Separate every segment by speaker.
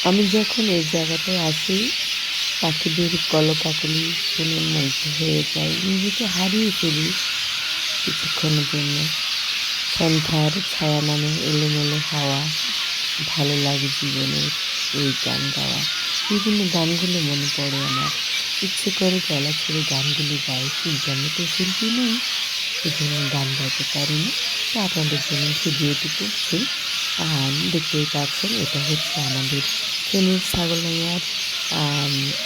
Speaker 1: আমি যখন এই জায়গাটায় আসি পাখিদের কলকাকলি শুনে মুগ্ধ হয়ে যাই, নিজেকে হারিয়ে ফেলি কিছুক্ষণের জন্য। সন্ধ্যার ছায়া নামে এলোমেলো হাওয়া, ভালো লাগে জীবনের এই গান গাওয়া। বিভিন্ন গানগুলো মনে পড়ে আমার, ইচ্ছে করে গলা ছেড়ে গানগুলি গাই, কিন্তু আমি তো শিল্পী নই, সেজন্য গান গাইতে পারি না। তো আপনাদের জন্য ভিডিওটি করছি। দেখতেই পাচ্ছেন এটা হচ্ছে আমাদের ফেনীর ছাগলনাইয়ার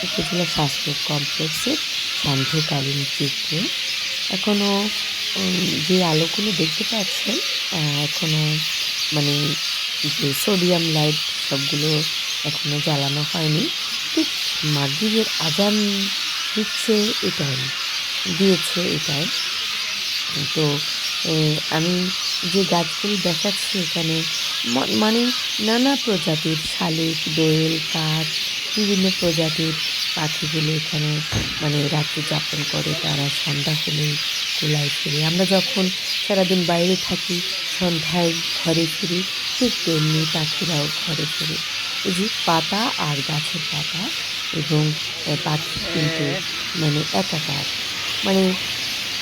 Speaker 1: উপজেলা স্বাস্থ্য কমপ্লেক্সের সান্ধ্যকালীন চিত্র। এখনও যে আলোগুলো দেখতে পাচ্ছেন, এখনও মানে যে সোডিয়াম লাইট সবগুলো এখনও জ্বালানো হয়নি। ঠিক মাগরিবের আজান দিচ্ছে এটাই, দিয়েছে এটাই। তো আমি যে গাছগুলি দেখাচ্ছি এখানে মানে নানা প্রজাতির শালিক, দোয়েল, কাক, বিভিন্ন প্রজাতির পাখিগুলো এখানে মানে রাত্রি যাপন করে। তারা সন্ধ্যা হলেই কুলায় ফিরে। আমরা যখন সারাদিন বাইরে থাকি, সন্ধ্যায় ঘরে ফিরি, ঠিক তেমনি পাখিরাও ঘরে ফিরে। এই যে পাতা আর গাছের পাতা এবং পাখি কিন্তু মানে একাকার, মানে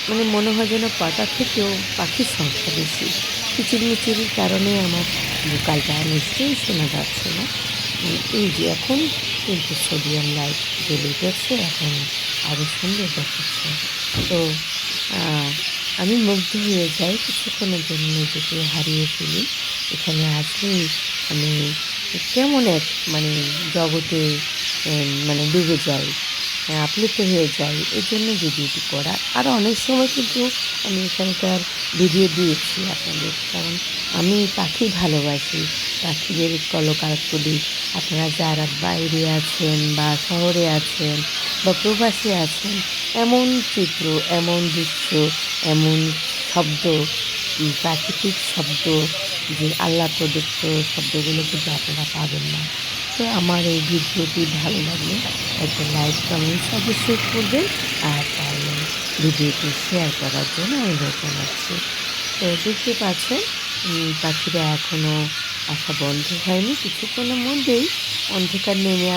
Speaker 1: মানে মনে হয় যেন পাতা থেকেও পাখির সংখ্যা বেশি। কিচিরমিচিরির কারণে আমার ভোকালটা নিশ্চয়ই শোনা যাচ্ছে না। এই যে এখন কিন্তু সোডিয়াম লাইট জ্বলে গেছে, এখন আরও সুন্দর দেখাচ্ছে। তো আমি মুগ্ধ হয়ে যাই, কিছুক্ষণের জন্য নিজেকে হারিয়ে ফেলি। এখানে আসলেই আমি কেমন এক মানে জগতে মানে ডুবে যাই, আপ্লুত হয়ে যাই। এই জন্য ভিডিওটি করা। আরও অনেক সময় কিন্তু আমি এখানকার ভিডিও দিয়েছি আপনাদের, কারণ আমি পাখি ভালোবাসি, পাখিদের কলকাকলি। আপনারা যারা বাইরে আছেন বা শহরে আছেন বা প্রবাসী আছেন, এমন চিত্র, এমন দৃশ্য, এমন শব্দ, প্রাকৃতিক শব্দ, যে আল্লাহ প্রদত্ত শব্দগুলো কিন্তু আপনারা পাবেন না। তো আমার এই ভিডিওটি ভালো লাগলে একটা লাইক, কমেন্টস অবশ্যই করবেন, আর পারলে ভিডিওটি শেয়ার করার জন্য অনুরোধ জানাচ্ছি। তো দেখতে পাচ্ছেন পাখিরা এখনও আসা বন্ধ হয়নি, কিছুক্ষণের মধ্যেই অন্ধকার নেমে